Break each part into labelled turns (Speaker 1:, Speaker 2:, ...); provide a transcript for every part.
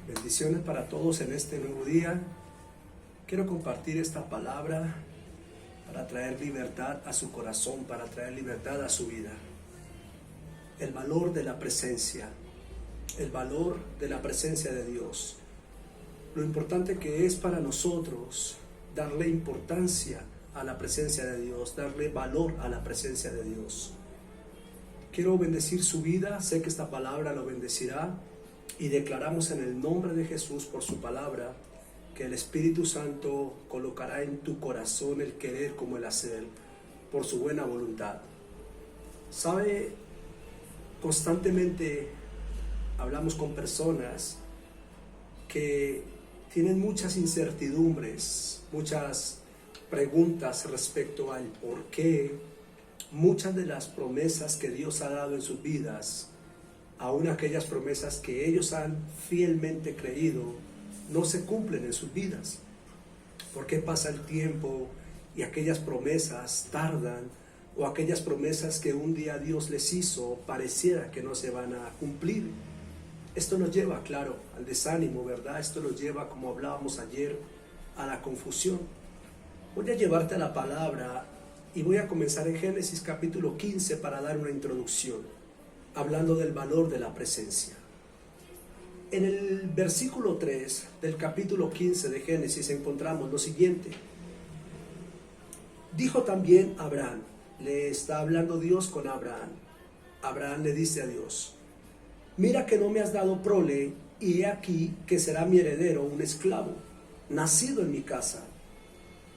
Speaker 1: Bendiciones para todos en este nuevo día. Quiero compartir esta palabra para traer libertad a su corazón, para traer libertad a su vida. El valor de la presencia, el valor de la presencia de Dios. Lo importante que es para nosotros darle importancia a la presencia de Dios, darle valor a la presencia de Dios. Quiero bendecir su vida, sé que esta palabra lo bendecirá y declaramos en el nombre de Jesús por su palabra que el Espíritu Santo colocará en tu corazón el querer como el hacer por su buena voluntad. Sabe, constantemente hablamos con personas que tienen muchas incertidumbres, muchas preguntas respecto al por qué muchas de las promesas que Dios ha dado en sus vidas, aún aquellas promesas que ellos han fielmente creído, no se cumplen en sus vidas. ¿Por qué pasa el tiempo y aquellas promesas tardan? O aquellas promesas que un día Dios les hizo pareciera que no se van a cumplir. Esto nos lleva, claro, al desánimo, ¿verdad? Esto nos lleva, como hablábamos ayer, a la confusión. Voy a llevarte a la palabra y voy a comenzar en Génesis capítulo 15 para dar una introducción, hablando del valor de la presencia. En el versículo 3 del capítulo 15 de Génesis encontramos lo siguiente. Dijo también Abraham, le está hablando Dios con Abraham. Abraham le dice a Dios: mira que no me has dado prole, y he aquí que será mi heredero un esclavo, nacido en mi casa.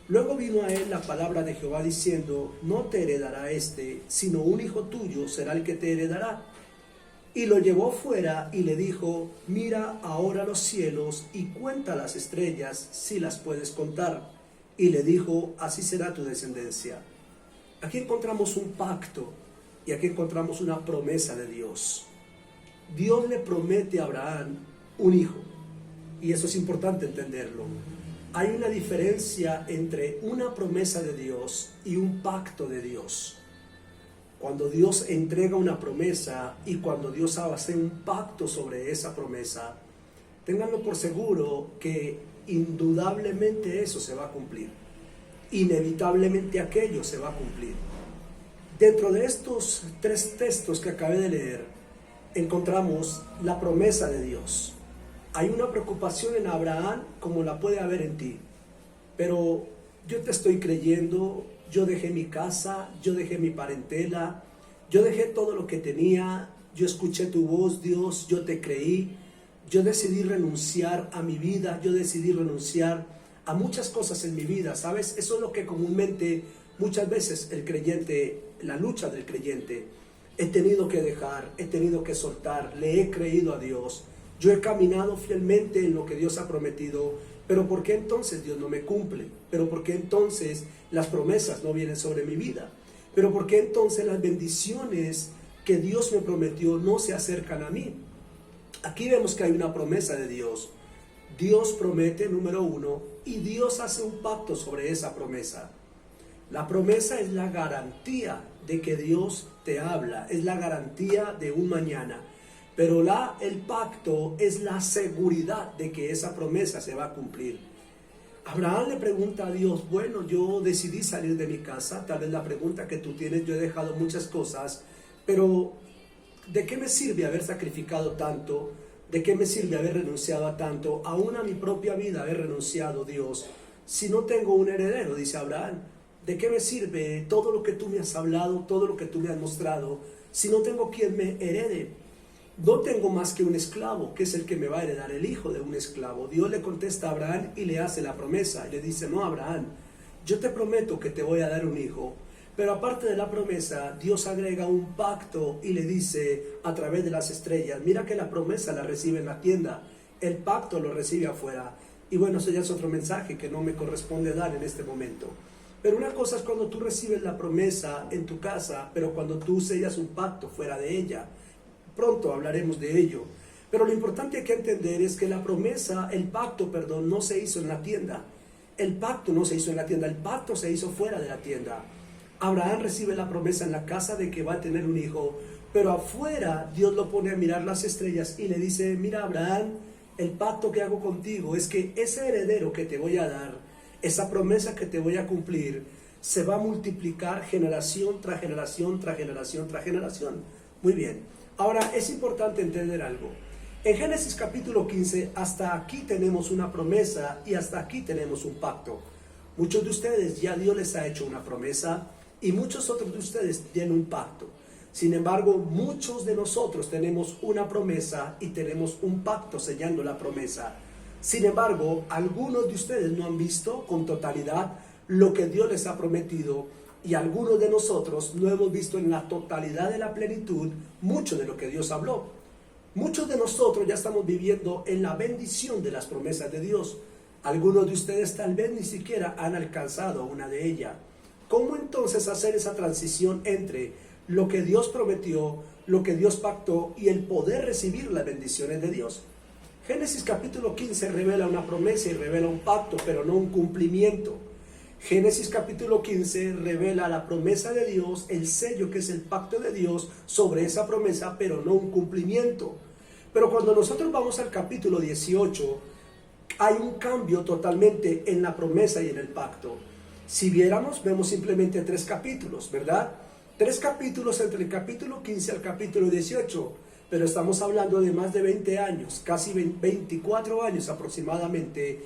Speaker 1: Luego vino a él la palabra de Jehová diciendo: no te heredará este, sino un hijo tuyo será el que te heredará. Y lo llevó fuera y le dijo: mira ahora los cielos y cuenta las estrellas si las puedes contar. Y le dijo: así será tu descendencia. Aquí encontramos un pacto y aquí encontramos una promesa de Dios. Dios le promete a Abraham un hijo, y eso es importante entenderlo. Hay una diferencia entre una promesa de Dios y un pacto de Dios. Cuando Dios entrega una promesa y cuando Dios hace un pacto sobre esa promesa, ténganlo por seguro que indudablemente eso se va a cumplir. Inevitablemente aquello se va a cumplir. Dentro de estos 3 textos que acabé de leer, encontramos la promesa de Dios. Hay una preocupación en Abraham como la puede haber en ti, pero yo te estoy creyendo. Yo dejé mi casa, yo dejé mi parentela, yo dejé todo lo que tenía, yo escuché tu voz, Dios, yo te creí, yo decidí renunciar a mi vida, yo decidí renunciar a muchas cosas en mi vida, ¿sabes? Eso es lo que comúnmente, muchas veces el creyente, la lucha del creyente, he tenido que dejar, he tenido que soltar, le he creído a Dios, yo he caminado fielmente en lo que Dios ha prometido. Pero ¿por qué entonces Dios no me cumple? ¿Pero por qué entonces las promesas no vienen sobre mi vida? ¿Pero por qué entonces las bendiciones que Dios me prometió no se acercan a mí? Aquí vemos que hay una promesa de Dios. Dios promete, número 1, y Dios hace un pacto sobre esa promesa. La promesa es la garantía de que Dios te habla, es la garantía de un mañana. Pero el pacto es la seguridad de que esa promesa se va a cumplir. Abraham le pregunta a Dios: bueno, yo decidí salir de mi casa, tal vez la pregunta que tú tienes, yo he dejado muchas cosas, pero ¿de qué me sirve haber sacrificado tanto? ¿De qué me sirve haber renunciado a tanto? Aún a mi propia vida haber renunciado, Dios, si no tengo un heredero, dice Abraham. ¿De qué me sirve todo lo que tú me has hablado, todo lo que tú me has mostrado, si no tengo quien me herede? No tengo más que un esclavo, que es el que me va a heredar, el hijo de un esclavo. Dios le contesta a Abraham y le hace la promesa. Y le dice: no, Abraham, yo te prometo que te voy a dar un hijo. Pero aparte de la promesa, Dios agrega un pacto y le dice a través de las estrellas. Mira que la promesa la recibe en la tienda, el pacto lo recibe afuera. Y bueno, eso ya es otro mensaje que no me corresponde dar en este momento. Pero una cosa es cuando tú recibes la promesa en tu casa, pero cuando tú sellas un pacto fuera de ella. Pronto hablaremos de ello. Pero lo importante hay que entender es que la promesa, el pacto, no se hizo en la tienda. El pacto no se hizo en la tienda, el pacto se hizo fuera de la tienda. Abraham recibe la promesa en la casa de que va a tener un hijo, pero afuera Dios lo pone a mirar las estrellas y le dice: mira, Abraham, el pacto que hago contigo es que ese heredero que te voy a dar, esa promesa que te voy a cumplir, se va a multiplicar generación tras generación, tras generación, tras generación. Muy bien. Ahora es importante entender algo. En Génesis capítulo 15, hasta aquí tenemos una promesa y hasta aquí tenemos un pacto. Muchos de ustedes ya Dios les ha hecho una promesa y muchos otros de ustedes tienen un pacto. Sin embargo, muchos de nosotros tenemos una promesa y tenemos un pacto sellando la promesa. Sin embargo, algunos de ustedes no han visto con totalidad lo que Dios les ha prometido y algunos de nosotros no hemos visto en la totalidad de la plenitud mucho de lo que Dios habló. Muchos de nosotros ya estamos viviendo en la bendición de las promesas de Dios. Algunos de ustedes tal vez ni siquiera han alcanzado una de ellas. ¿Cómo entonces hacer esa transición entre lo que Dios prometió, lo que Dios pactó y el poder recibir las bendiciones de Dios? Génesis capítulo 15 revela una promesa y revela un pacto, pero no un cumplimiento. Génesis capítulo 15 revela la promesa de Dios, el sello que es el pacto de Dios sobre esa promesa, pero no un cumplimiento. Pero cuando nosotros vamos al capítulo 18, hay un cambio totalmente en la promesa y en el pacto. Si viéramos, vemos simplemente 3 capítulos, ¿verdad? 3 capítulos entre el capítulo 15 al capítulo 18, pero estamos hablando de más de 20 años, casi 24 años aproximadamente,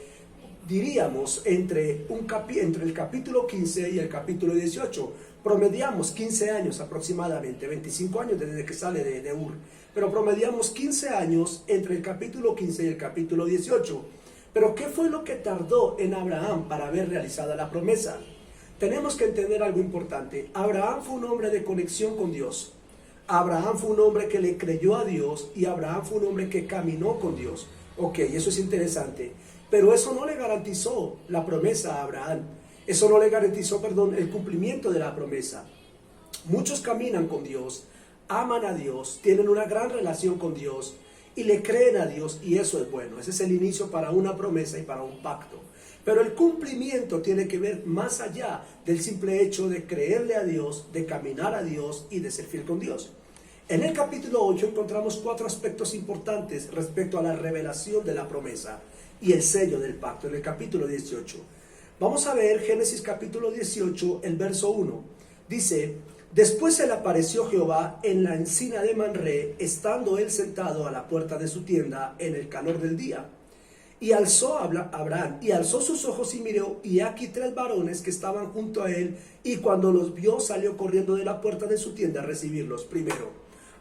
Speaker 1: diríamos, entre el capítulo 15 y el capítulo 18. Promediamos 15 años aproximadamente, 25 años desde que sale de Ur, pero promediamos 15 años entre el capítulo 15 y el capítulo 18. Pero ¿qué fue lo que tardó en Abraham para haber realizada la promesa? Tenemos que entender algo importante. Abraham fue un hombre de conexión con Dios. Abraham fue un hombre que le creyó a Dios y Abraham fue un hombre que caminó con Dios. Ok, eso es interesante. Pero eso no le garantizó la promesa a Abraham. Eso no le garantizó, el cumplimiento de la promesa. Muchos caminan con Dios, aman a Dios, tienen una gran relación con Dios y le creen a Dios, y eso es bueno. Ese es el inicio para una promesa y para un pacto. Pero el cumplimiento tiene que ver más allá del simple hecho de creerle a Dios, de caminar a Dios y de ser fiel con Dios. En el capítulo 8 encontramos 4 aspectos importantes respecto a la revelación de la promesa y el sello del pacto. En el capítulo 18 vamos a ver Génesis capítulo 18, el verso 1. Dice: después se le apareció Jehová en la encina de Manré, estando él sentado a la puerta de su tienda en el calor del día. Y alzó Abraham, y alzó sus ojos y miró, y aquí 3 varones que estaban junto a él, y cuando los vio salió corriendo de la puerta de su tienda a recibirlos. Primero,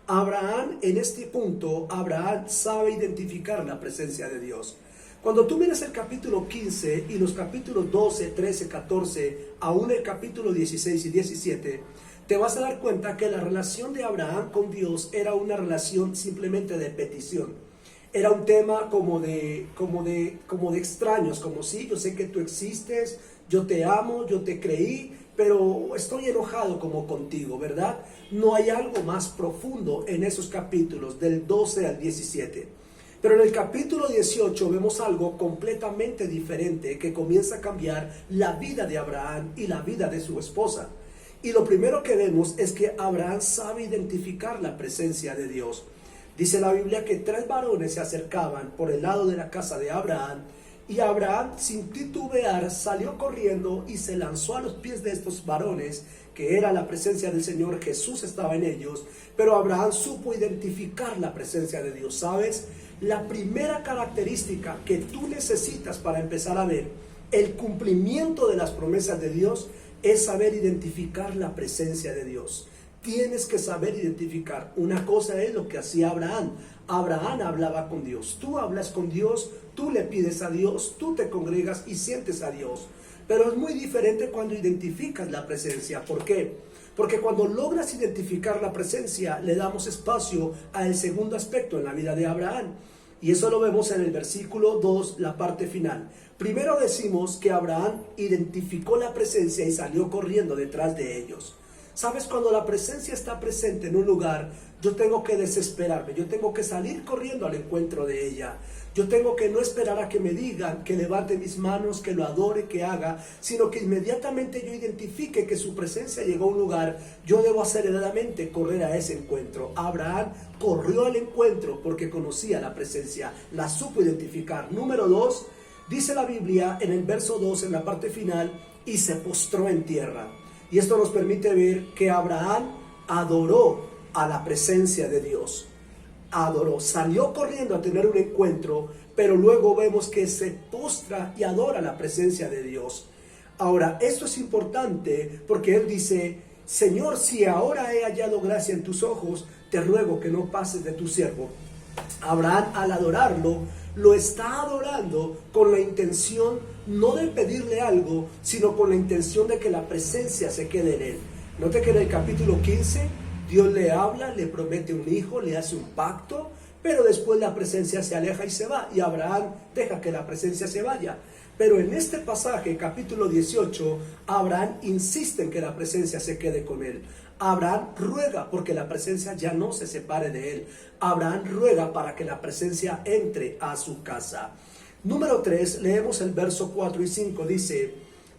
Speaker 1: Abraham, en este punto, Abraham sabe identificar la presencia de Dios. Cuando tú miras el capítulo 15 y los capítulos 12, 13, 14, aún el capítulo 16 y 17, te vas a dar cuenta que la relación de Abraham con Dios era una relación simplemente de petición. Era un tema como de extraños, como sí, yo sé que tú existes, yo te amo, yo te creí, pero estoy enojado como contigo, ¿verdad? No hay algo más profundo en esos capítulos, del 12 al 17. Pero en el capítulo 18 vemos algo completamente diferente que comienza a cambiar la vida de Abraham y la vida de su esposa. Y lo primero que vemos es que Abraham sabe identificar la presencia de Dios. Dice la Biblia que 3 varones se acercaban por el lado de la casa de Abraham, y Abraham, sin titubear, salió corriendo y se lanzó a los pies de estos varones, que era la presencia del Señor. Jesús estaba en ellos, pero Abraham supo identificar la presencia de Dios. ¿Sabes? La primera característica que tú necesitas para empezar a ver el cumplimiento de las promesas de Dios es saber identificar la presencia de Dios. Tienes que saber identificar. Una cosa es lo que hacía Abraham. Abraham hablaba con Dios. Tú hablas con Dios, tú le pides a Dios, tú te congregas y sientes a Dios. Pero es muy diferente cuando identificas la presencia. ¿Por qué? Porque cuando logras identificar la presencia, le damos espacio al segundo aspecto en la vida de Abraham. Y eso lo vemos en el versículo 2, la parte final. Primero decimos que Abraham identificó la presencia y salió corriendo detrás de ellos. ¿Sabes? Cuando la presencia está presente en un lugar, yo tengo que desesperarme, yo tengo que salir corriendo al encuentro de ella. Yo tengo que no esperar a que me digan, que levante mis manos, que lo adore, que haga, sino que inmediatamente yo identifique que su presencia llegó a un lugar, yo debo aceleradamente correr a ese encuentro. Abraham corrió al encuentro porque conocía la presencia, la supo identificar. Número 2, dice la Biblia en el verso 2, en la parte final, y se postró en tierra. Y esto nos permite ver que Abraham adoró a la presencia de Dios. Adoró, salió corriendo a tener un encuentro, pero luego vemos que se postra y adora la presencia de Dios. Ahora, esto es importante porque él dice: Señor, si ahora he hallado gracia en tus ojos, te ruego que no pases de tu siervo. Abraham, al adorarlo, lo está adorando con la intención no de pedirle algo, sino con la intención de que la presencia se quede en él. Note que en el capítulo 15 Dios le habla, le promete un hijo, le hace un pacto, pero después la presencia se aleja y se va, y Abraham deja que la presencia se vaya. Pero en este pasaje, capítulo 18, Abraham insiste en que la presencia se quede con él. Abraham ruega porque la presencia ya no se separe de él. Abraham ruega para que la presencia entre a su casa. Número 3, leemos el verso 4 y 5, dice: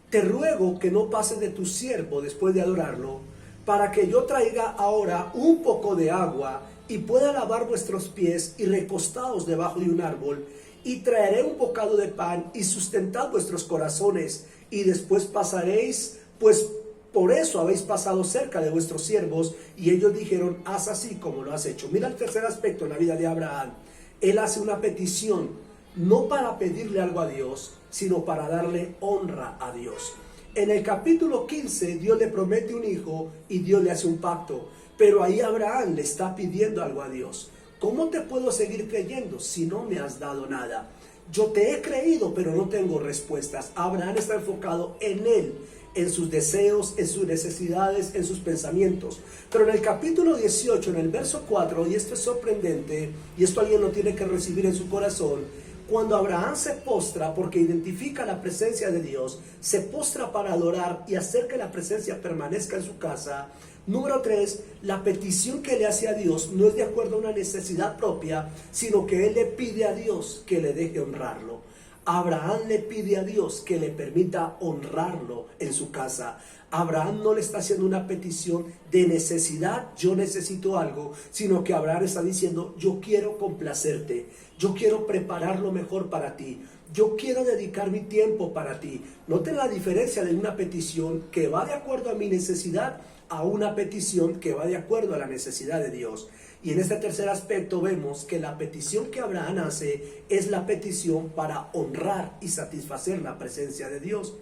Speaker 1: te ruego que no pases de tu siervo después de adorarlo, para que yo traiga ahora un poco de agua y pueda lavar vuestros pies y recostaos debajo de un árbol, y traeré un bocado de pan y sustentad vuestros corazones, y después pasaréis, pues por eso habéis pasado cerca de vuestros siervos. Y ellos dijeron: haz así como lo has hecho. Mira el tercer aspecto en la vida de Abraham. Él hace una petición, no para pedirle algo a Dios, sino para darle honra a Dios. En el capítulo 15 Dios le promete un hijo y Dios le hace un pacto, pero ahí Abraham le está pidiendo algo a Dios. ¿Cómo te puedo seguir creyendo si no me has dado nada? Yo te he creído, pero no tengo respuestas. Abraham está enfocado en él, en sus deseos, en sus necesidades, en sus pensamientos. Pero en el capítulo 18, en el verso 4, y esto es sorprendente, y esto alguien lo tiene que recibir en su corazón, cuando Abraham se postra porque identifica la presencia de Dios, se postra para adorar y hacer que la presencia permanezca en su casa. Número 3, la petición que le hace a Dios no es de acuerdo a una necesidad propia, sino que él le pide a Dios que le deje honrarlo. Abraham le pide a Dios que le permita honrarlo en su casa. Abraham no le está haciendo una petición de necesidad, yo necesito algo, sino que Abraham está diciendo: yo quiero complacerte, yo quiero preparar lo mejor para ti, yo quiero dedicar mi tiempo para ti. Noten la diferencia de una petición que va de acuerdo a mi necesidad a una petición que va de acuerdo a la necesidad de Dios. Y en este tercer aspecto vemos que la petición que Abraham hace es la petición para honrar y satisfacer la presencia de Dios.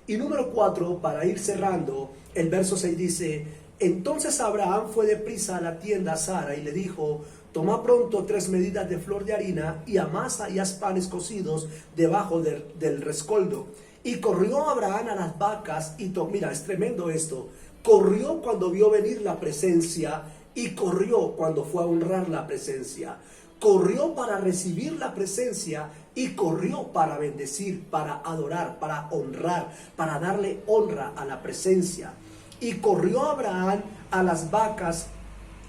Speaker 1: Y número 4, para ir cerrando, el verso 6 dice: entonces Abraham fue deprisa a la tienda a Sara y le dijo: toma pronto 3 medidas de flor de harina y amasa y haz panes cocidos debajo del rescoldo. Y corrió Abraham a las vacas y mira, es tremendo esto. Corrió cuando vio venir la presencia y corrió cuando fue a honrar la presencia. Corrió para recibir la presencia y corrió para bendecir, para adorar, para honrar, para darle honra a la presencia. Y corrió Abraham a las vacas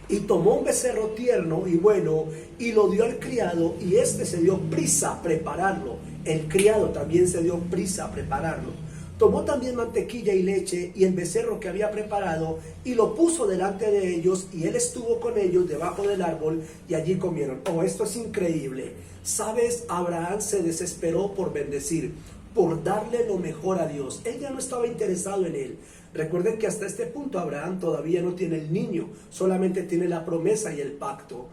Speaker 1: y tomó un becerro tierno y bueno y lo dio al criado, y éste se dio prisa a prepararlo. El criado también se dio prisa a prepararlo. Tomó también mantequilla y leche y el becerro que había preparado y lo puso delante de ellos, y él estuvo con ellos debajo del árbol y allí comieron. Oh, esto es increíble. ¿Sabes? Abraham se desesperó por bendecir, por darle lo mejor a Dios. Él ya no estaba interesado en él. Recuerden que hasta este punto Abraham todavía no tiene el niño, solamente tiene la promesa y el pacto.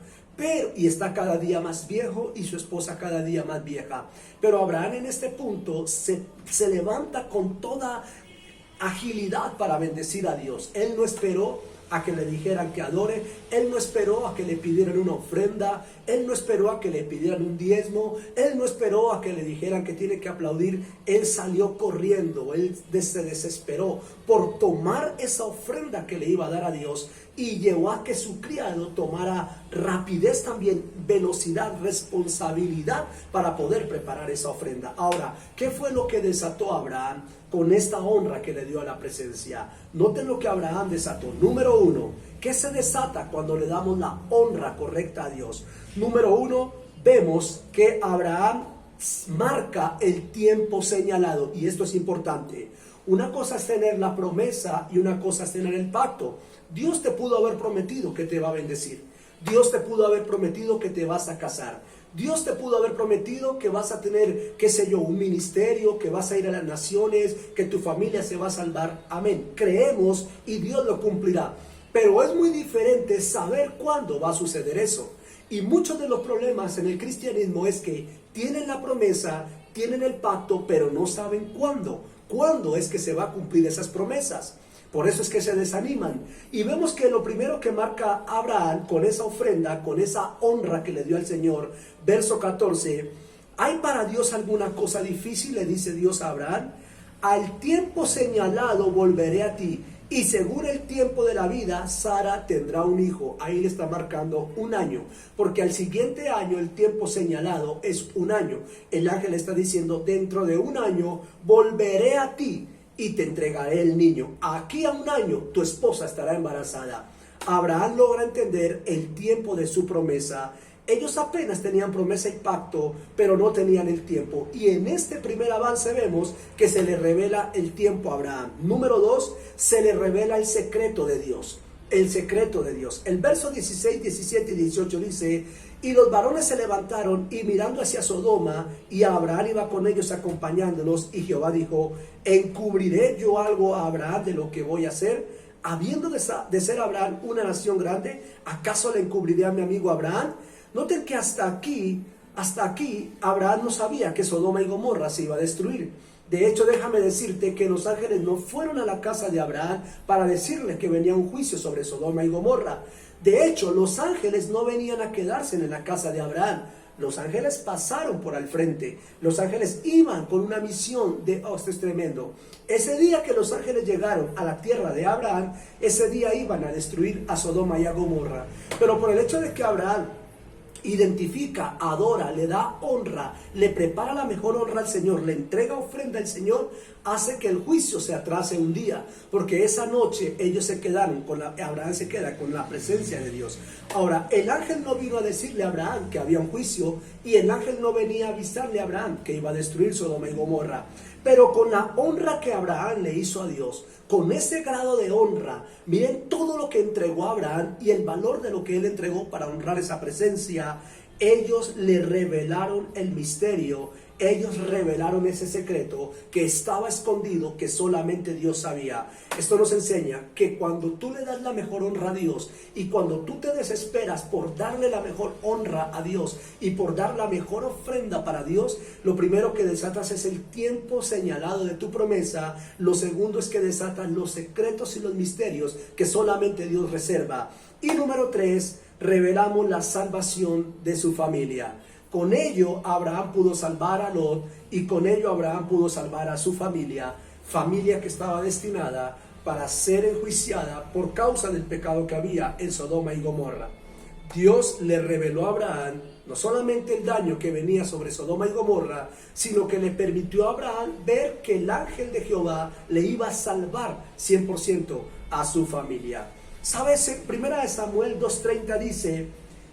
Speaker 1: Y está cada día más viejo y su esposa cada día más vieja. Pero Abraham en este punto se levanta con toda agilidad para bendecir a Dios. Él no esperó a que le dijeran que adore, él no esperó a que le pidieran una ofrenda, él no esperó a que le pidieran un diezmo, él no esperó a que le dijeran que tiene que aplaudir. Él salió corriendo, él se desesperó por tomar esa ofrenda que le iba a dar a Dios, y llevó a que su criado tomara rapidez también, velocidad, responsabilidad para poder preparar esa ofrenda. Ahora, ¿qué fue lo que desató a Abraham con esta honra que le dio a la presencia? Noten lo que Abraham desató. Número 1, ¿qué se desata cuando le damos la honra correcta a Dios? Número 1, vemos que Abraham marca el tiempo señalado, y esto es importante. Una cosa es tener la promesa y una cosa es tener el pacto. Dios te pudo haber prometido que te va a bendecir. Dios te pudo haber prometido que te vas a casar. Dios te pudo haber prometido que vas a tener, qué sé yo, un ministerio, que vas a ir a las naciones, que tu familia se va a salvar. Amén. Creemos y Dios lo cumplirá. Pero es muy diferente saber cuándo va a suceder eso. Y muchos de los problemas en el cristianismo es que tienen la promesa, tienen el pacto, pero no saben cuándo. ¿Cuándo es que se va a cumplir esas promesas? Por eso es que se desaniman. Y vemos que lo primero que marca Abraham con esa ofrenda, con esa honra que le dio al Señor, verso 14, ¿hay para Dios alguna cosa difícil? Le dice Dios a Abraham. Al tiempo señalado volveré a ti, y según el tiempo de la vida, Sara tendrá un hijo. Ahí le está marcando un año, porque al siguiente año el tiempo señalado es un año. El ángel está diciendo, dentro de un año volveré a ti y te entregaré el niño. Aquí a un año tu esposa estará embarazada. Abraham logra entender el tiempo de su promesa. Ellos apenas tenían promesa y pacto, pero no tenían el tiempo. Y en este primer avance vemos que se le revela el tiempo a Abraham. Número 2, se le revela el secreto de Dios. El secreto de Dios. El verso 16, 17 y 18 dice, y los varones se levantaron y mirando hacia Sodoma, y Abraham iba con ellos acompañándolos, y Jehová dijo, ¿encubriré yo algo a Abraham de lo que voy a hacer? Habiendo de ser Abraham una nación grande, ¿acaso le encubriré a mi amigo Abraham? Noten que hasta aquí Abraham no sabía que Sodoma y Gomorra se iba a destruir. De hecho, déjame decirte que los ángeles no fueron a la casa de Abraham para decirle que venía un juicio sobre Sodoma y Gomorra. De hecho, los ángeles no venían a quedarse en la casa de Abraham. Los ángeles pasaron por al frente. Los ángeles iban con una misión de, esto es tremendo. Ese día que los ángeles llegaron a la tierra de Abraham, ese día iban a destruir a Sodoma y a Gomorra. Pero por el hecho de que Abraham identifica, adora, le da honra, le prepara la mejor honra al Señor, le entrega ofrenda al Señor, hace que el juicio se atrase un día, porque esa noche ellos se quedaron, Abraham se queda con la presencia de Dios. Ahora, el ángel no vino a decirle a Abraham que había un juicio, y el ángel no venía a avisarle a Abraham que iba a destruir Sodoma y Gomorra. Pero con la honra que Abraham le hizo a Dios, con ese grado de honra, miren todo lo que entregó a Abraham y el valor de lo que él entregó para honrar esa presencia. Ellos le revelaron el misterio, ellos revelaron ese secreto que estaba escondido, que solamente Dios sabía. Esto nos enseña que cuando tú le das la mejor honra a Dios y cuando tú te desesperas por darle la mejor honra a Dios y por dar la mejor ofrenda para Dios, lo primero que desatas es el tiempo señalado de tu promesa. Lo segundo es que desatas los secretos y los misterios que solamente Dios reserva. Y número 3, revelamos la salvación de su familia. Con ello Abraham pudo salvar a Lot, y con ello Abraham pudo salvar a su familia que estaba destinada para ser enjuiciada por causa del pecado que había en Sodoma y Gomorra. Dios le reveló a Abraham no solamente el daño que venía sobre Sodoma y Gomorra, sino que le permitió a Abraham ver que el ángel de Jehová le iba a salvar 100% a su familia. ¿Sabes? En 1 Samuel 2:30 dice,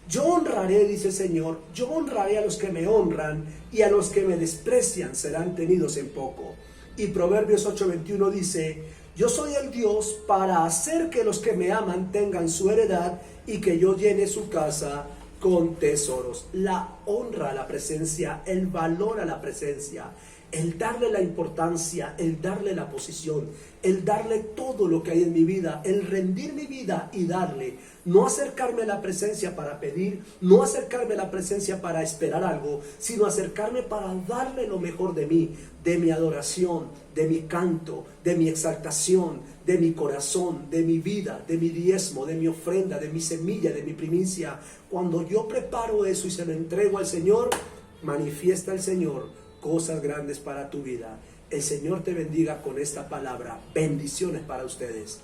Speaker 1: yo honraré, dice el Señor, yo honraré a los que me honran, y a los que me desprecian serán tenidos en poco. Y Proverbios 8:21 dice, yo soy el Dios para hacer que los que me aman tengan su heredad, y que yo llene su casa con tesoros. La honra a la presencia, el valor a la presencia, el darle la importancia, el darle la posición, el darle todo lo que hay en mi vida, el rendir mi vida y darle. No acercarme a la presencia para pedir, no acercarme a la presencia para esperar algo, sino acercarme para darle lo mejor de mí, de mi adoración, de mi canto, de mi exaltación, de mi corazón, de mi vida, de mi diezmo, de mi ofrenda, de mi semilla, de mi primicia. Cuando yo preparo eso y se lo entrego al Señor, manifiesta el Señor cosas grandes para tu vida. El Señor te bendiga con esta palabra. Bendiciones para ustedes.